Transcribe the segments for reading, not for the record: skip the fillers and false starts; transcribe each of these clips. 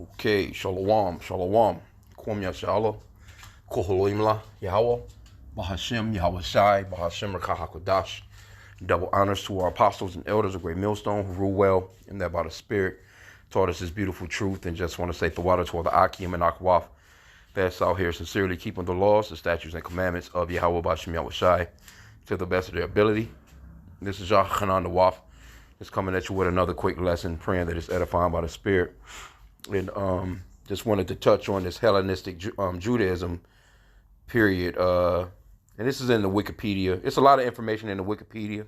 Okay, shalom, shalom. Kwam Yashala, Koholoimla, Yahweh, Bahashem, Yahweh Shai, Bahashem Rakahakodash. Double honors to our apostles and elders of Great Millstone who rule well and that by the Spirit taught us this beautiful truth. And just want to say the water to all the H.I.M and Akwaf that's out here sincerely keeping the laws, the statutes, and commandments of Yahweh Bahashem Yahweh Shai to the best of their ability. This is Yah Hanan the Waf. Just coming at you with another quick lesson, praying that it's edifying by the Spirit. And just wanted to touch on this Hellenistic Judaism period. And this is in the Wikipedia. It's a lot of information in the Wikipedia.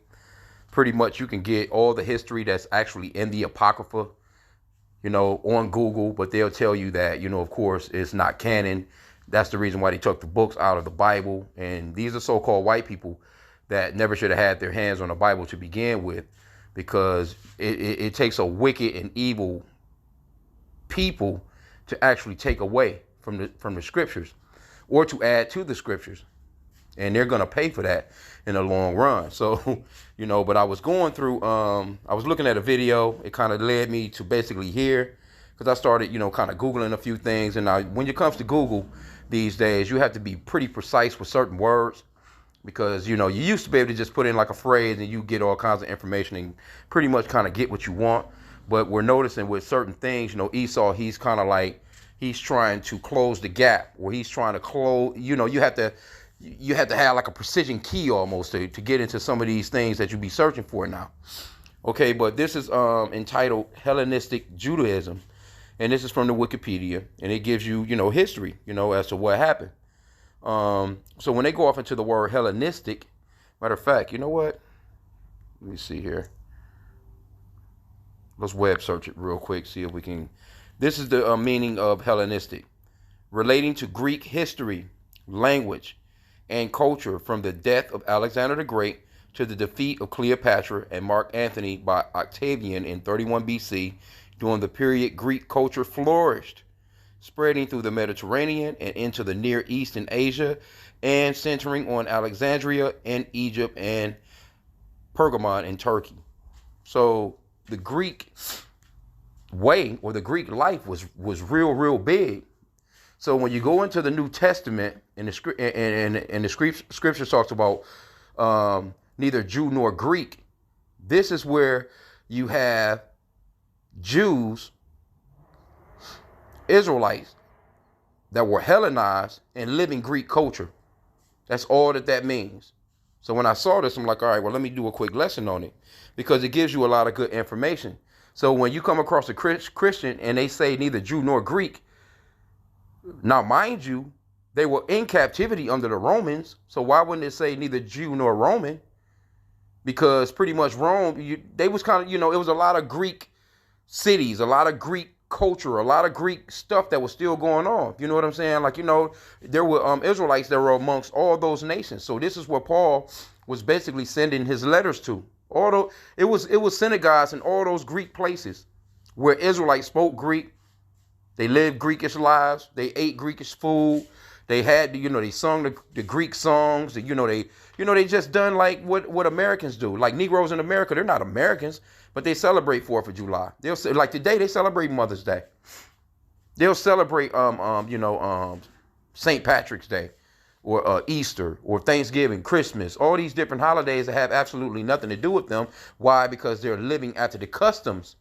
Pretty much you can get all the history that's actually in the Apocrypha, on Google, but they'll tell you that, of course, it's not canon. That's the reason why they took the books out of the Bible. And these are so-called white people that never should have had their hands on the Bible to begin with, because it takes a wicked and evil people to actually take away from the scriptures or to add to the scriptures, and they're going to pay for that in the long run. So but I was going through I was looking at a video. It kind of led me to basically here, because I started kind of Googling a few things. And when it comes to Google these days, you have to be pretty precise with certain words, because you used to be able to just put in like a phrase and you get all kinds of information and pretty much kind of get what you want. But we're noticing with certain things, Esau, he's kind of like, he's trying to close the gap, or he's trying to close, you have to have like a precision key almost to get into some of these things that you be searching for now. Okay, but this is entitled Hellenistic Judaism, and this is from the Wikipedia, and it gives you, history, as to what happened. So when they go off into the word Hellenistic, matter of fact, you know what? Let me see here. Let's web search it real quick, see if we can. This is the meaning of Hellenistic: relating to Greek history, language, and culture from the death of Alexander the Great to the defeat of Cleopatra and Mark Antony by Octavian in 31 BC. During the period, Greek culture flourished, spreading through the Mediterranean and into the Near East and Asia, and centering on Alexandria and Egypt and Pergamon in Turkey. So the Greek way, or the Greek life, was real big. So when you go into the New Testament, and the scripture talks about neither Jew nor Greek, this is where you have Jews, Israelites that were Hellenized and living Greek culture. That's all that means. So when I saw this, I'm like, all right, well, let me do a quick lesson on it, because it gives you a lot of good information. So when you come across a Christian and they say neither Jew nor Greek, now mind you, they were in captivity under the Romans. So why wouldn't it say neither Jew nor Roman? Because pretty much Rome, they was kind of, it was a lot of Greek cities, a lot of Greek culture, a lot of Greek stuff that was still going on. You know what I'm saying? Like, there were Israelites that were amongst all those nations. So this is where Paul was basically sending his letters to. Although it was synagogues in all those Greek places where Israelites spoke Greek. They lived Greekish lives. They ate Greekish food. They had, they sung the Greek songs. They just done like what Americans do. Like Negroes in America, they're not Americans, but they celebrate 4th of July. They'll like today they celebrate Mother's Day. They'll celebrate St. Patrick's Day, or Easter, or Thanksgiving, Christmas. All these different holidays that have absolutely nothing to do with them. Why? Because they're living after the customs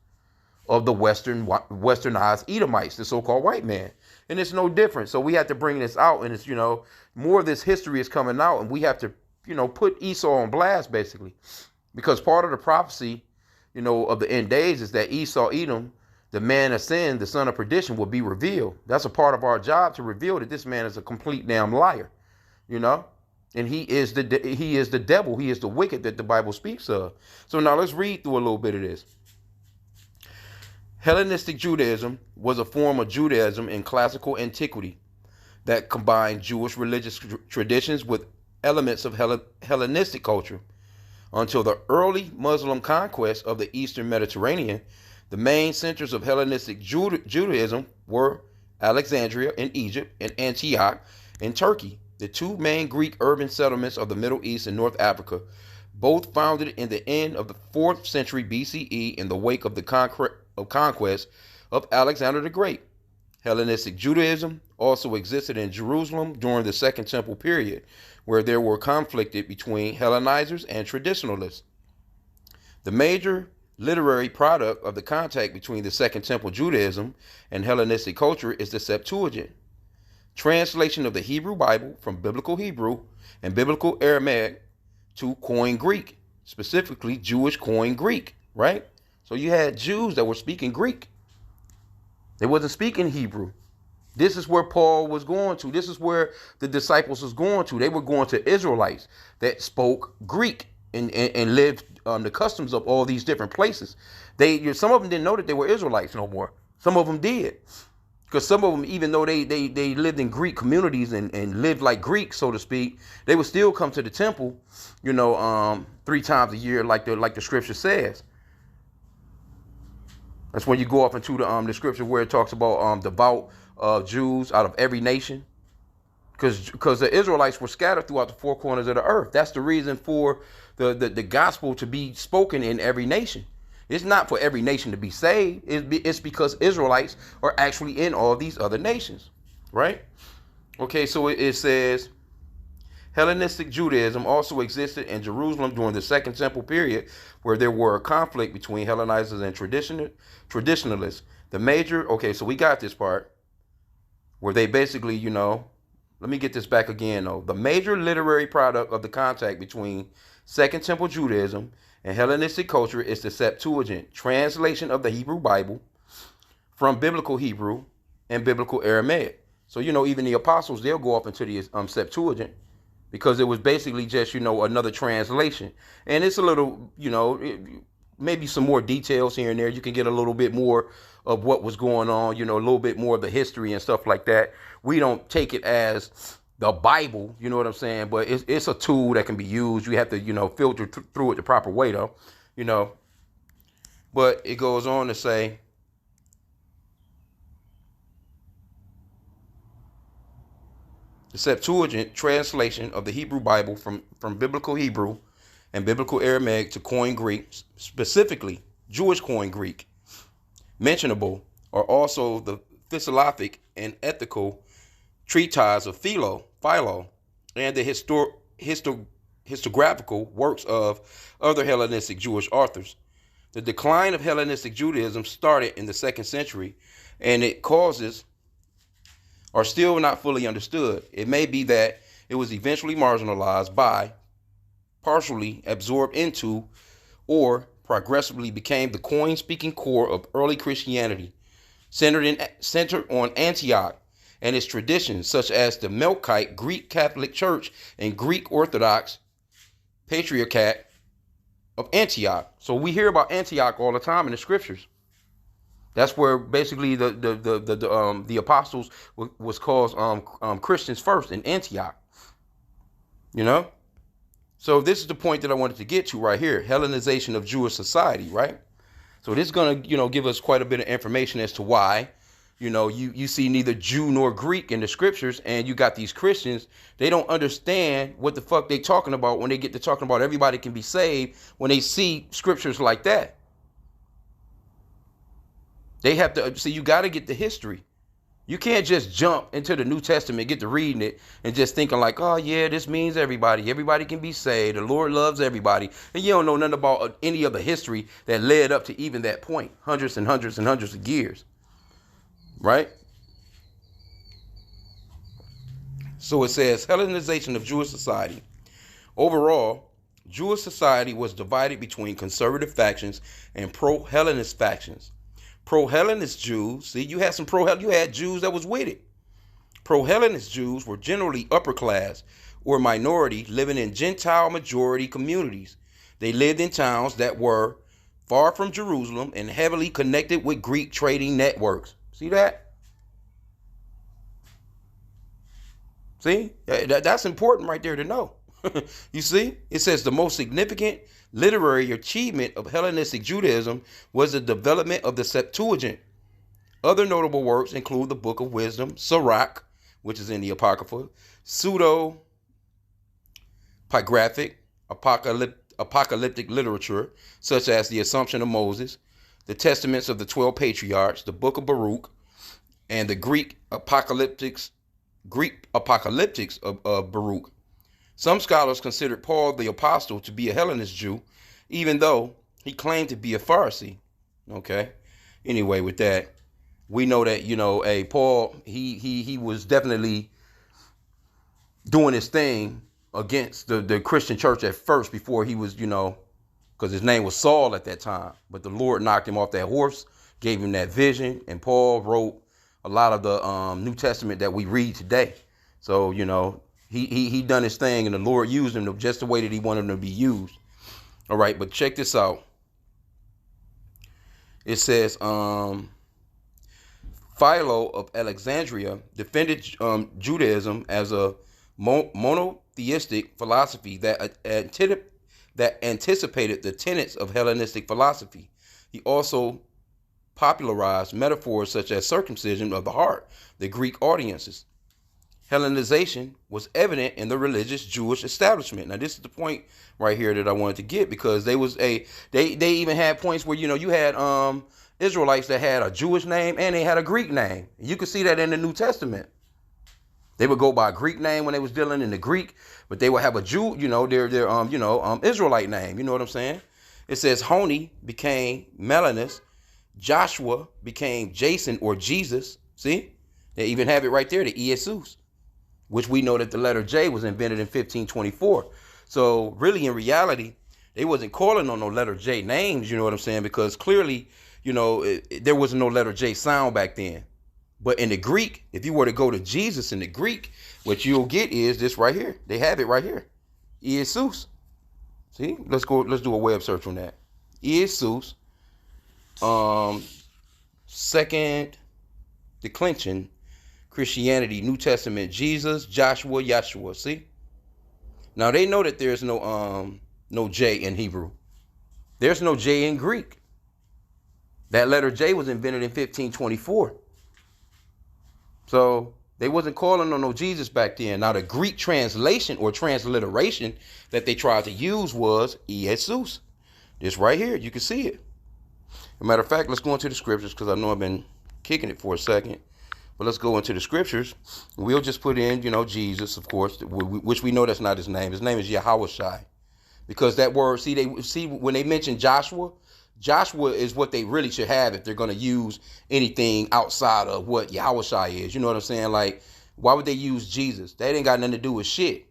of the westernized Edomites, the so-called white man. And it's no different. So we have to bring this out, and it's, more of this history is coming out, and we have to, put Esau on blast, basically. Because part of the prophecy, of the end days is that Esau, Edom, the man of sin, the son of perdition, will be revealed. That's a part of our job, to reveal that this man is a complete damn liar, and he is the devil. He is the wicked that the Bible speaks of. So now let's read through a little bit of this. Hellenistic Judaism was a form of Judaism in classical antiquity that combined Jewish religious traditions with elements of Hellenistic culture. Until the early Muslim conquest of the Eastern Mediterranean, the main centers of Hellenistic Judaism were Alexandria in Egypt and Antioch in Turkey, the two main Greek urban settlements of the Middle East and North Africa, both founded in the end of the 4th century BCE in the wake of the conquest of Alexander the Great. Hellenistic Judaism also existed in Jerusalem during the Second Temple period, where there were conflicted between Hellenizers and traditionalists. The major literary product of the contact between the Second Temple Judaism and Hellenistic culture is the Septuagint, translation of the Hebrew Bible from Biblical Hebrew and Biblical Aramaic to Koine Greek, specifically Jewish Koine Greek, right? So you had Jews that were speaking Greek. They wasn't speaking Hebrew. This is where Paul was going to. This is where the disciples was going to. They were going to Israelites that spoke Greek and lived the customs of all these different places. Some of them didn't know that they were Israelites no more. Some of them did. Because some of them, even though they lived in Greek communities and lived like Greeks, so to speak, they would still come to the temple, 3 times a year, like the scripture says. That's when you go up into the scripture where it talks about devout Jews out of every nation, because the Israelites were scattered throughout the 4 corners of the earth. That's the reason for the gospel to be spoken in every nation. It's not for every nation to be saved. It's because Israelites are actually in all these other nations, right? Okay, so it says Hellenistic Judaism also existed in Jerusalem during the Second Temple period, where there were a conflict between Hellenizers and traditionalists. So we got this part where they basically, let me get this back again though. The major literary product of the contact between Second Temple Judaism and Hellenistic culture is the Septuagint, translation of the Hebrew Bible from Biblical Hebrew and Biblical Aramaic. So, even the apostles, they'll go up into the Septuagint, because it was basically just, another translation. And it's a little, maybe some more details here and there. You can get a little bit more of what was going on, a little bit more of the history and stuff like that. We don't take it as the Bible, you know what I'm saying? But it's a tool that can be used. You have to, filter through it the proper way, though, But it goes on to say, the Septuagint, translation of the Hebrew Bible from Biblical Hebrew and Biblical Aramaic to Koine Greek, specifically Jewish Koine Greek. Mentionable are also the philosophic and ethical treatise of Philo, and the historiographical works of other Hellenistic Jewish authors. The decline of Hellenistic Judaism started in the 2nd century, and its causes are still not fully understood. It may be that it was eventually marginalized by, partially absorbed into, or progressively became the Koine-speaking core of early Christianity, centered on Antioch and its traditions, such as the Melkite Greek Catholic Church and Greek Orthodox Patriarchate of Antioch. So we hear about Antioch all the time in the scriptures. That's where basically the apostles was called Christians first in Antioch. So this is the point that I wanted to get to right here: Hellenization of Jewish society, right? So this is going to give us quite a bit of information as to why you see neither Jew nor Greek in the scriptures, and you got these Christians. They don't understand what the fuck they talking about when they get to talking about everybody can be saved when they see scriptures like that. They have to see. You got to get the history. You can't just jump into the New Testament, get to reading it, and just thinking like, oh yeah, this means everybody. Everybody can be saved. The Lord loves everybody. And you don't know nothing about any of the history that led up to even that point. Hundreds and hundreds and hundreds of years. Right? So it says, Hellenization of Jewish society. Overall, Jewish society was divided between conservative factions and pro-Hellenist factions. Pro-Hellenist Jews, see, you had Jews that was with it. Pro-Hellenist Jews were generally upper class or minority living in Gentile majority communities. They lived in towns that were far from Jerusalem and heavily connected with Greek trading networks. See that? See, that's important right there to know. You see, it says the most significant literary achievement of Hellenistic Judaism was the development of the Septuagint. Other notable works include the Book of Wisdom, Sirach, which is in the Apocrypha, pseudo-pigraphic, apocalyptic literature, such as the Assumption of Moses, the Testaments of the 12 Patriarchs, the Book of Baruch, and the Greek apocalyptics of Baruch. Some scholars considered Paul the apostle to be a Hellenist Jew, even though he claimed to be a Pharisee. Okay. Anyway, with that, we know that, Paul, he was definitely doing his thing against the Christian church at first, before he was, because his name was Saul at that time. But the Lord knocked him off that horse, gave him that vision, and Paul wrote a lot of the New Testament that we read today. So, he done his thing, and the Lord used him just the way that he wanted him to be used. All right, but check this out. It says, Philo of Alexandria defended Judaism as a monotheistic philosophy that anticipated the tenets of Hellenistic philosophy. He also popularized metaphors such as circumcision of the heart, the Greek audiences. Hellenization was evident in the religious Jewish establishment. Now, this is the point right here that I wanted to get, because they even had points where, you had Israelites that had a Jewish name and they had a Greek name. You could see that in the New Testament. They would go by a Greek name when they was dealing in the Greek, but they would have a Jew, their Israelite name. You know what I'm saying? It says Honi became Melanus, Joshua became Jason or Jesus. See? They even have it right there, the Jesus, which we know that the letter J was invented in 1524. So really, in reality, they wasn't calling on no letter J names, you know what I'm saying? Because clearly, there wasn't no letter J sound back then. But in the Greek, if you were to go to Jesus in the Greek, what you'll get is this right here. They have it right here. Jesus. See? Let's do a web search on that. Jesus. Second declension, Christianity, New Testament, Jesus, Joshua, Yeshua. See? Now they know that there's no J in Hebrew. There's no J in Greek. That letter J was invented in 1524. So they wasn't calling on no Jesus back then. Now the Greek translation or transliteration that they tried to use was Jesus. This right here, you can see it. As a matter of fact, let's go into the scriptures, because I know I've been kicking it for a second. But let's go into the scriptures. We'll just put in, Jesus, of course, which we know that's not his name. His name is Yahushai. Because that word, see when they mention Joshua is what they really should have if they're going to use anything outside of what Yahushai is. You know what I'm saying? Like, why would they use Jesus? That ain't got nothing to do with shit.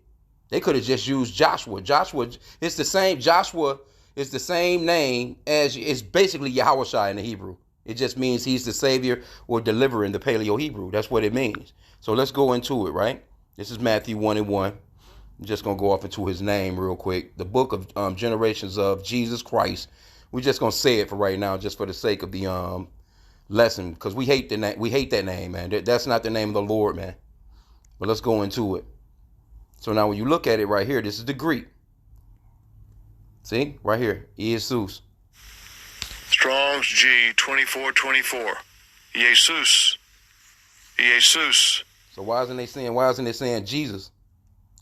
They could have just used Joshua. Joshua, it's the same. Joshua is the same name as, it's basically Yahushai in the Hebrew. It just means he's the savior or deliverer in the Paleo Hebrew. That's what it means. So let's go into it, right? This is Matthew 1:1. I'm just going to go off into his name real quick. The book of generations of Jesus Christ. We're just going to say it for right now, just for the sake of the lesson, because we hate that name, man. That's not the name of the Lord, man. But let's go into it. So now when you look at it right here, this is the Greek. See? Right here. Jesus. Strong's G 2424. Jesus. Jesus. So why isn't it saying Jesus?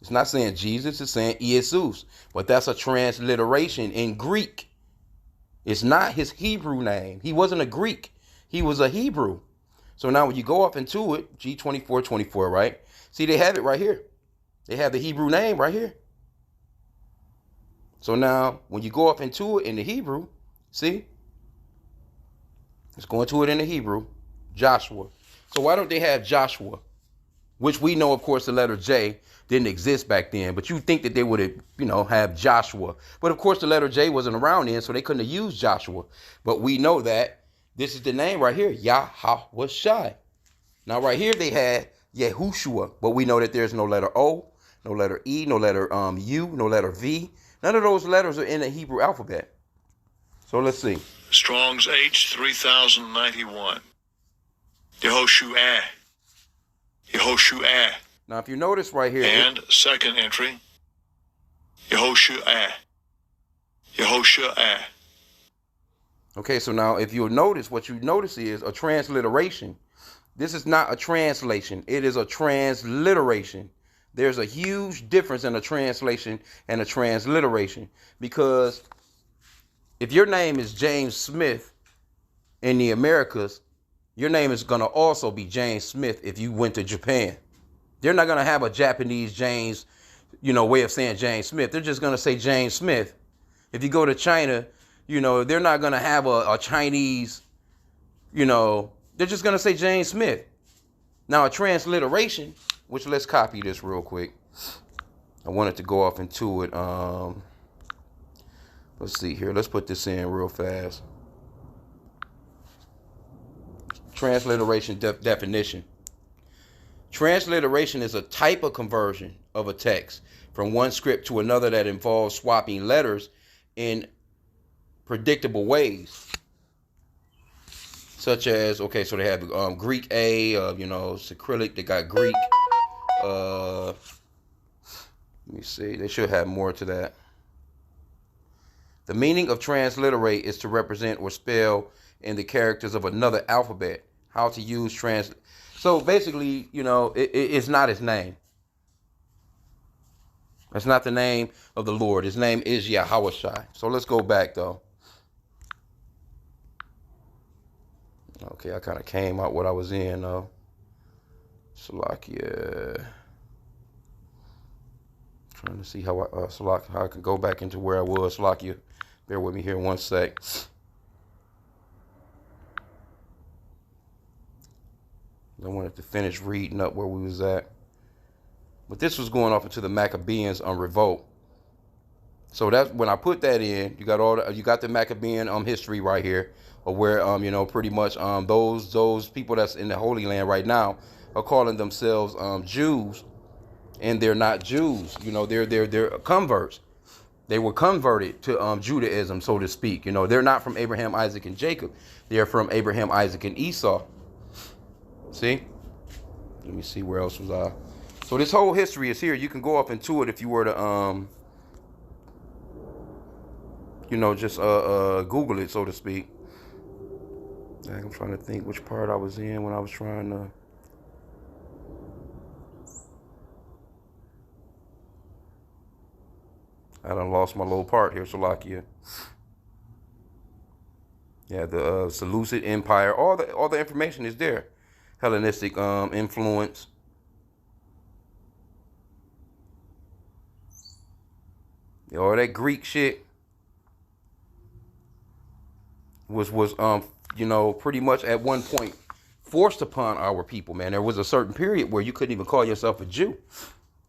It's not saying Jesus, it's saying Jesus. But that's a transliteration in Greek. It's not his Hebrew name. He wasn't a Greek. He was a Hebrew. So now when you go off into it, G 2424, right? See, they have it right here. They have the Hebrew name right here. So now when you go off into it in the Hebrew, see? Let's go into it in the Hebrew. Joshua. So why don't they have Joshua? Which we know, of course, the letter J didn't exist back then. But you think that they would have, have Joshua. But of course, the letter J wasn't around then, so they couldn't have used Joshua. But we know that this is the name right here, Yahushai. Now, right here, they had Yahushua. But we know that there's no letter O, no letter E, no letter U, no letter V. None of those letters are in the Hebrew alphabet. So let's see. Strong's H 3091. Yehoshua. Yehoshua. Now, if you notice right here. And second entry. Yehoshua. Yehoshua. Okay, so now if you'll notice, what you notice is a transliteration. This is not a translation. It is a transliteration. There's a huge difference in a translation and a transliteration. Because if your name is James Smith in the Americas, Your name is going to also be James Smith if you went to Japan. They're not going to have a Japanese James, way of saying James Smith. They're just going to say James Smith. If you go to China, they're not going to have a Chinese, they're just going to say James Smith. Now, a transliteration, which let's copy this real quick. I wanted to go off into it. Let's see here. Let's put this in real fast. Transliteration definition. Transliteration is a type of conversion of a text from one script to another that involves swapping letters in predictable ways. Such as, so they have Greek A, Cyrillic, they got Greek. Let me see, they should have more to that. The meaning of transliterate is to represent or spell in the characters of another alphabet. How to use So basically, it's not his name. That's not the name of the Lord. His name is Yahweh Shai. So let's go back, though. Okay, I kind of came out what I was in, though. Salakia. Trying to see how I can go back into where I was. Salakia. Bear with me here 1 sec. I wanted to finish reading up where we was at. But this was going off into the Maccabeans revolt. So that's when I put that in, you got the Maccabean history right here, of where pretty much those people that's in the Holy Land right now are calling themselves Jews, and they're not Jews. They're converts. They were converted to Judaism, so to speak. They're not from Abraham, Isaac, and Jacob. They're from Abraham, Isaac, and Esau. See? Let me see, where else was I? So this whole history is here. You can go up into it if you were to just Google it, so to speak. I'm trying to think which part I was in when I was trying to. I done lost my little part here, Salakia. Yeah, the Seleucid Empire. All the information is there. Hellenistic influence. All that Greek shit was pretty much at one point forced upon our people, man. There was a certain period where you couldn't even call yourself a Jew.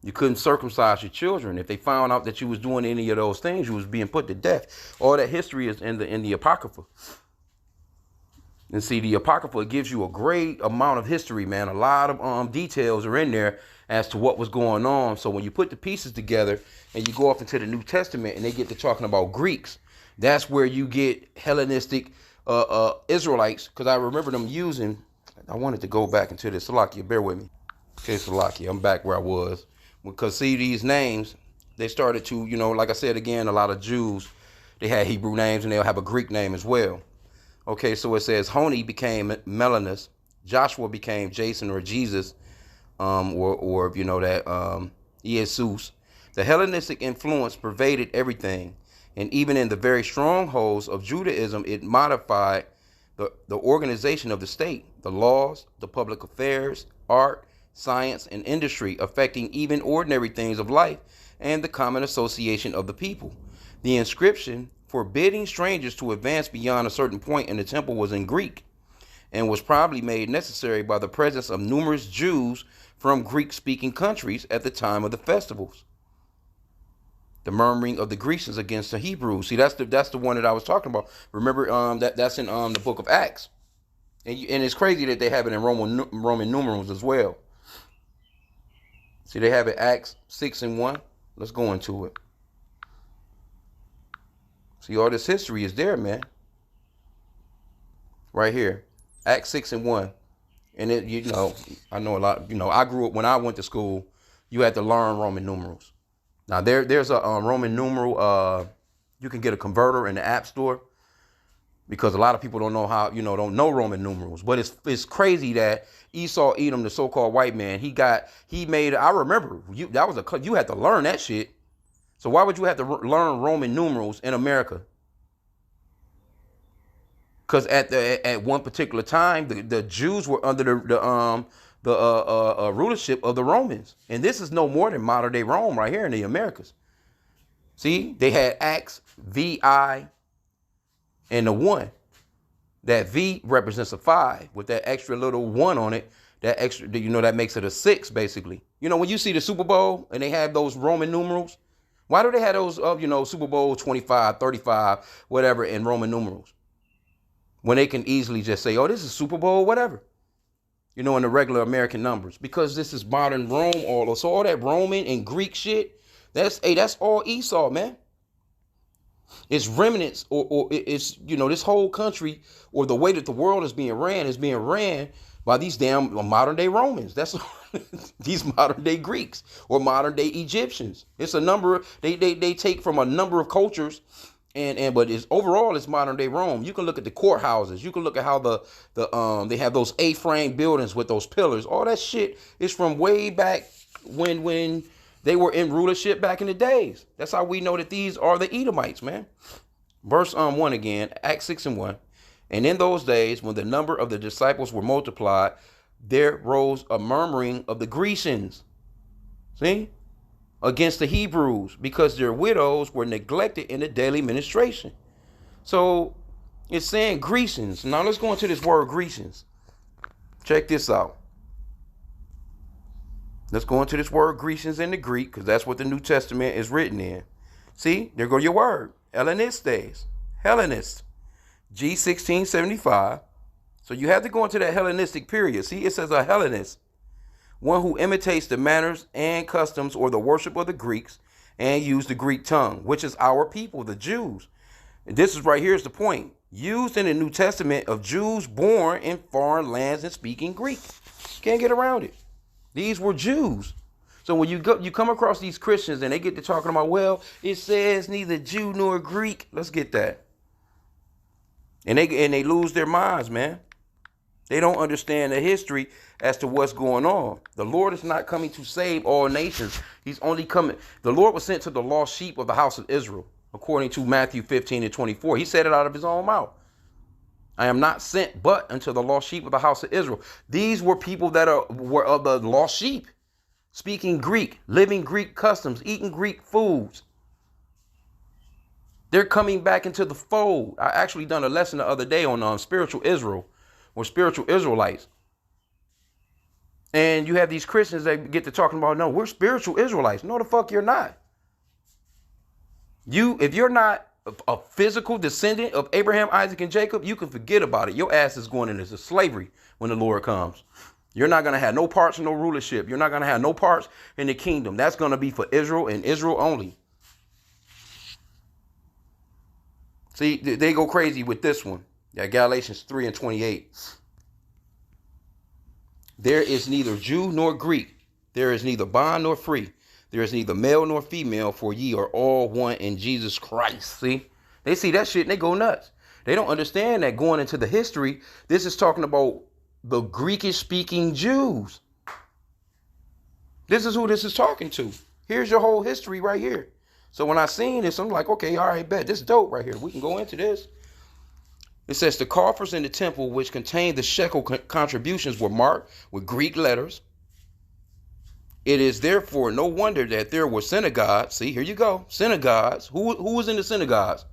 You couldn't circumcise your children. If they found out that you was doing any of those things, you was being put to death. All that history is in the Apocrypha. And see, the Apocrypha gives you a great amount of history, man. A lot of details are in there as to what was going on. So when you put the pieces together and you go off into the New Testament and they get to talking about Greeks, that's where you get Hellenistic Israelites. Because I remember them using, I wanted to go back into this. Salakia, bear with me. Okay, Salakia, I'm back where I was. Because see, these names, they started to, like I said again, a lot of Jews, they had Hebrew names and they'll have a Greek name as well. Okay, so it says Honi became Melanus, Joshua became Jason or Jesus, or Jesus. The Hellenistic influence pervaded everything, and even in the very strongholds of Judaism, it modified the organization of the state, the laws, the public affairs, art, science, and industry, affecting even ordinary things of life and the common association of the people. The inscription forbidding strangers to advance beyond a certain point in the temple was in Greek and was probably made necessary by the presence of numerous Jews from Greek-speaking countries at the time of the festivals. The murmuring of the Grecians against the Hebrews. See, that's the one that I was talking about. Remember, that's in the book of Acts, and it's crazy that they have it in Roman numerals as well. See, they have it Acts 6:1. Let's go into it. See, all this history is there, man. Right here. Acts 6:1. And it, I know a lot, I grew up, when I went to school, you had to learn Roman numerals. Now there's a Roman numeral, you can get a converter in the App Store, because a lot of people don't know how, don't know Roman numerals. But it's crazy that Esau Edom, the so-called white man, I remember, you had to learn that shit. So why would you have to learn Roman numerals in America? Because at one particular time, the Jews were under the rulership of the Romans. And this is no more than modern day Rome right here in the Americas. See, they had Acts, VI, and the 1. That V represents a 5 with that extra little 1 on it. That extra, that makes it a 6, basically. When you see the Super Bowl and they have those Roman numerals, why do they have those, Super Bowl 25, 35, whatever, in Roman numerals? When they can easily just say, oh, this is Super Bowl, whatever. In the regular American numbers. Because this is modern Rome, so all that Roman and Greek shit, that's all Esau, man. It's remnants, or it's, this whole country, or the way that the world is being ran by these damn modern day Romans. That's these modern day Greeks or modern day Egyptians. It's a number, they take from a number of cultures, but overall it's modern day Rome. You can look at the courthouses. You can look at how they have those A-frame buildings with those pillars. All that shit is from way back when they were in rulership back in the days. That's how we know that these are the Edomites, man. Verse 1 again, Acts 6 and 1. And in those days, when the number of the disciples were multiplied, there rose a murmuring of the Grecians, see, against the Hebrews, because their widows were neglected in the daily ministration. So it's saying Grecians. Now let's go into this word Grecians. Check this out. Let's go into this word Grecians in the Greek, because that's what the New Testament is written in. See, there go your word. Hellenistes. Hellenists. G1675. So you have to go into that Hellenistic period. See, it says a Hellenist. One who imitates the manners and customs or the worship of the Greeks and use the Greek tongue, which is our people, the Jews. And this is right here is the point. Used in the New Testament of Jews born in foreign lands and speaking Greek. Can't get around it. These were Jews. So when you come across these Christians and they get to talking about, well, it says neither Jew nor Greek. Let's get that. And they lose their minds, man. They don't understand the history as to what's going on. The Lord is not coming to save all nations. He's only coming. The Lord was sent to the lost sheep of the house of Israel, according to Matthew 15 and 24. He said it out of his own mouth. I am not sent but unto the lost sheep of the house of Israel. These were people that were of the lost sheep, speaking Greek, living Greek customs, eating Greek foods. They're coming back into the fold. I actually done a lesson the other day on spiritual Israel or spiritual Israelites. And you have these Christians that get to talking about, no, we're spiritual Israelites. No, the fuck you're not. If you're not a physical descendant of Abraham, Isaac, and Jacob, you can forget about it. Your ass is going into slavery when the Lord comes. You're not going to have no parts in no rulership. You're not going to have no parts in the kingdom. That's going to be for Israel and Israel only. See, they go crazy with this one. Yeah, Galatians 3 and 28. There is neither Jew nor Greek. There is neither bond nor free. There is neither male nor female, for ye are all one in Jesus Christ. See, they see that shit and they go nuts. They don't understand that going into the history, this is talking about the Greekish speaking Jews. This is who this is talking to. Here's your whole history right here. So when I seen this, I'm like, okay, all right, bet. This is dope right here. We can go into this. It says the coffers in the temple, which contained the shekel contributions, were marked with Greek letters. It is therefore no wonder that there were synagogues. See, here you go. Synagogues. Who was in the synagogues?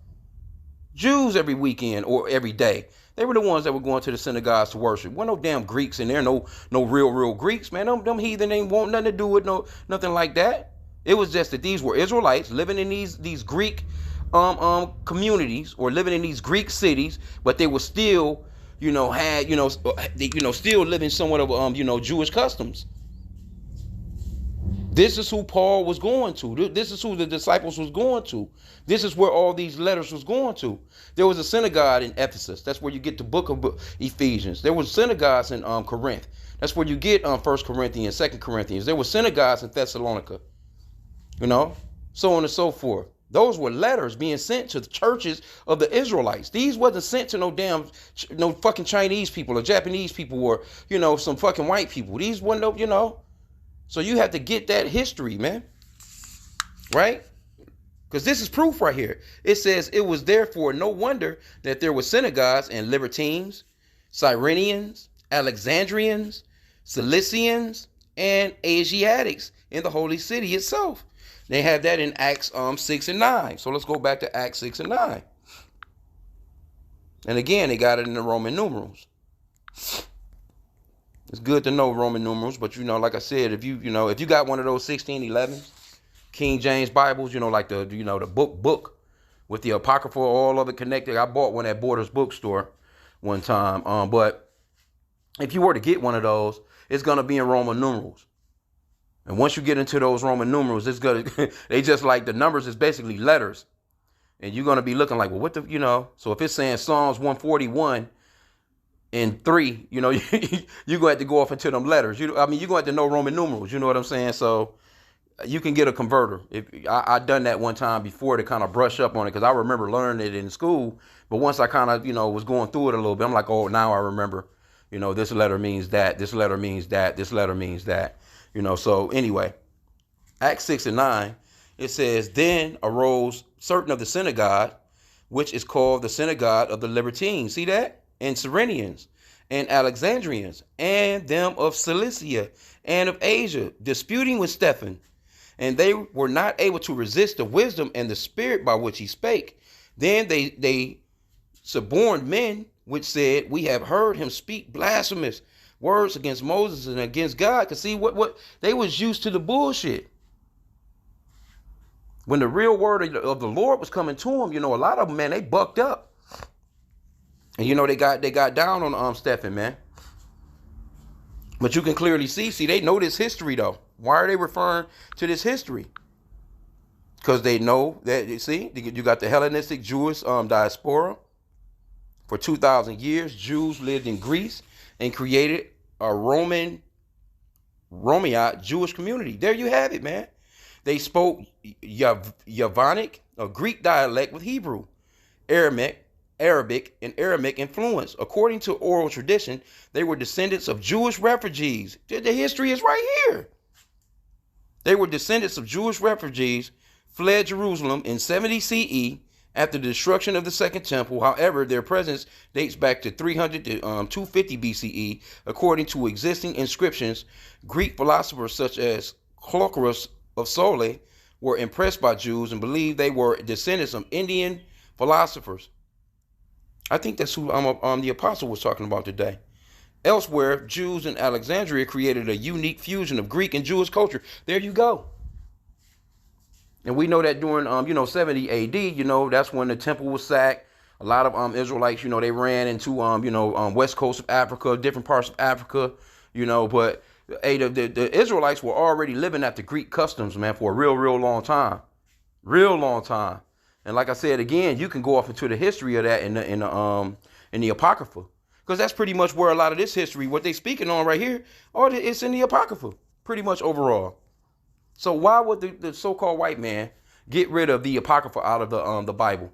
Jews every weekend or every day. They were the ones that were going to the synagogues to worship. Weren't no damn Greeks in there. No real Greeks, man. Them heathen ain't want nothing to do with nothing like that. It was just that these were Israelites living in these Greek communities or living in these Greek cities, but they were still, still living somewhat of Jewish customs. This is who Paul was going to. This is who the disciples was going to. This is where all these letters was going to. There was a synagogue in Ephesus. That's where you get the book of Ephesians. There was synagogues in Corinth. That's where you get 1 Corinthians, 2 Corinthians. There were synagogues in Thessalonica. So on and so forth. Those were letters being sent to the churches of the Israelites. These wasn't sent to no fucking Chinese people or Japanese people or, some fucking white people. These wasn't, So you have to get that history, man. Right? Because this is proof right here. It says, it was therefore no wonder that there were synagogues and Libertines, Cyrenians, Alexandrians, Cilicians, and Asiatics in the holy city itself. They have that in Acts 6 and 9. So let's go back to Acts 6 and 9. And again, they got it in the Roman numerals. It's good to know Roman numerals, but like I said, if you got one of those 1611s, King James Bibles, like the book with the Apocrypha, all of it connected. I bought one at Borders Bookstore one time. But if you were to get one of those, it's gonna be in Roman numerals. And once you get into those Roman numerals, it's gonna they just like the numbers is basically letters. And you're gonna be looking like, well, what the so if it's saying Psalms 141 and 3, you're gonna have to go off into them letters. You're gonna have to know Roman numerals, you know what I'm saying? So you can get a converter. If I done that one time before to kind of brush up on it, because I remember learning it in school. But once I kind of was going through it a little bit, I'm like, oh, now I remember. This letter means that. This letter means that. This letter means that. So anyway, Acts 6 and 9, it says, then arose certain of the synagogue, which is called the synagogue of the Libertines. See that? And Cyrenians and Alexandrians and them of Cilicia and of Asia, disputing with Stephen. And they were not able to resist the wisdom and the spirit by which he spake. Then they suborned men, which said, we have heard him speak blasphemous words against Moses and against God. Because see, what they was used to the bullshit. When the real word of the Lord was coming to them, a lot of them, man, they bucked up. And they got down on Stephen, man. But you can clearly see they know this history though. Why are they referring to this history? Because they know that, you got the Hellenistic Jewish diaspora. For 2,000 years, Jews lived in Greece and created a Romaniote Jewish community. There you have it, man. They spoke Yevanic, a Greek dialect with Hebrew, Arabic, and Aramaic influence. According to oral tradition, they were descendants of Jewish refugees. The history is right here. They were descendants of Jewish refugees, fled Jerusalem in 70 CE after the destruction of the Second Temple. However, their presence dates back to 300 to 250 BCE. According to existing inscriptions, Greek philosophers such as Clearchus of Soli were impressed by Jews and believed they were descendants of Indian philosophers. I think that's who the apostle was talking about today. Elsewhere, Jews in Alexandria created a unique fusion of Greek and Jewish culture. There you go. And we know that during 70 AD, that's when the temple was sacked. A lot of Israelites, they ran into west coast of Africa, different parts of Africa, but the Israelites were already living after Greek customs, man, for a real long time. Real long time. And like I said again, you can go off into the history of that in the Apocrypha. Because that's pretty much where a lot of this history, what they speaking on right here, it's in the Apocrypha, pretty much overall. So why would the so-called white man get rid of the Apocrypha out of the Bible,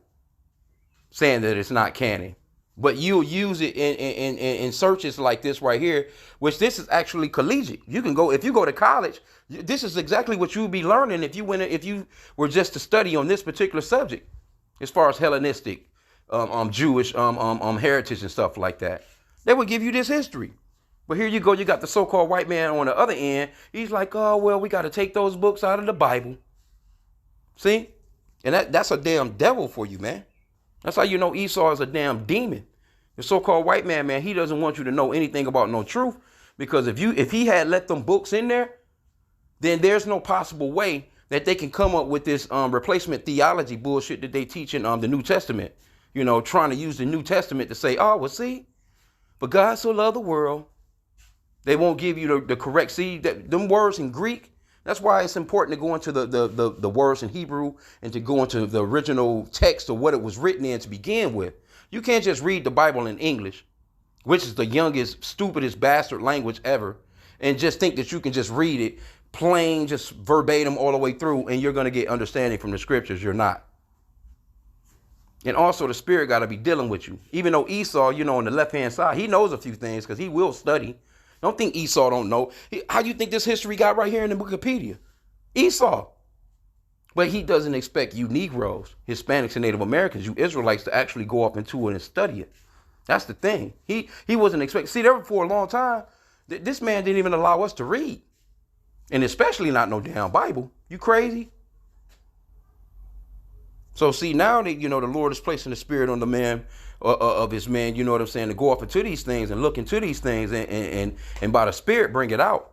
saying that it's not canon? But you'll use it in searches like this right here, which this is actually collegiate. You can go, if you go to college, this is exactly what you'll be learning if you were just to study on this particular subject, as far as Hellenistic Jewish heritage and stuff like that. They would give you this history. But here you go, you got the so-called white man on the other end. He's like, oh, well, we got to take those books out of the Bible. See? And that's a damn devil for you, man. That's how you know Esau is a damn demon. The so-called white man, he doesn't want you to know anything about no truth. Because if he had let them books in there, then there's no possible way that they can come up with this replacement theology bullshit that they teach in the New Testament. Trying to use the New Testament to say, oh, well, see, but God so loved the world. They won't give you the correct, see, them words in Greek. That's why it's important to go into the words in Hebrew and to go into the original text of what it was written in to begin with. You can't just read the Bible in English, which is the youngest, stupidest bastard language ever, and just think that you can just read it plain, just verbatim all the way through, and you're going to get understanding from the scriptures. You're not. And also the spirit got to be dealing with you. Even though Esau, on the left-hand side, he knows a few things because he will study. Don't think Esau don't know. How do you think this history got right here in the Wikipedia? Esau. But he doesn't expect you Negroes, Hispanics, and Native Americans, you Israelites, to actually go off into it and study it. That's the thing. He wasn't expecting. See, there for a long time, this man didn't even allow us to read. And especially not no damn Bible. You crazy? So see, now that, the Lord is placing the spirit on the man of his man, you know what I'm saying, to go off into these things and look into these things and by the spirit bring it out.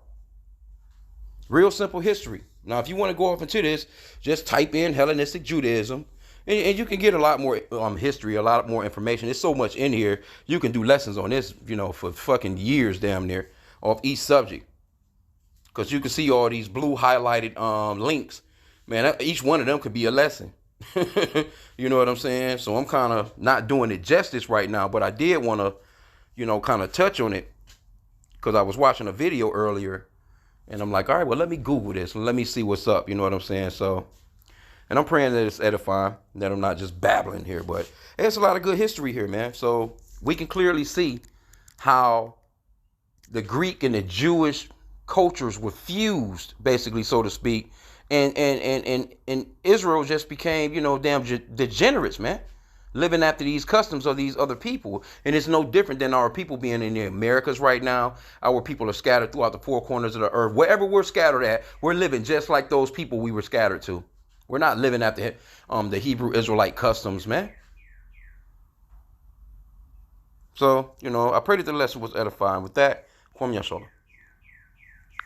Real simple history. Now, if you want to go off into this, just type in Hellenistic Judaism and you can get a lot more history, a lot more information. There's so much in here. You can do lessons on this, for fucking years damn near off each subject. Because you can see all these blue highlighted links. Man, each one of them could be a lesson. You know what I'm saying? So I'm kind of not doing it justice right now, but I did want to, kind of touch on it because I was watching a video earlier and I'm like, all right, well, let me Google this and let me see what's up. You know what I'm saying? So, and I'm praying that it's edifying, that I'm not just babbling here, but there's a lot of good history here, man. So we can clearly see how the Greek and the Jewish cultures were fused, basically, so to speak. And Israel just became, damn degenerates, man. Living after these customs of these other people. And it's no different than our people being in the Americas right now. Our people are scattered throughout the four corners of the earth. Wherever we're scattered at, we're living just like those people we were scattered to. We're not living after the Hebrew Israelite customs, man. So, I pray that the lesson was edifying. With that, Kwam Yashola.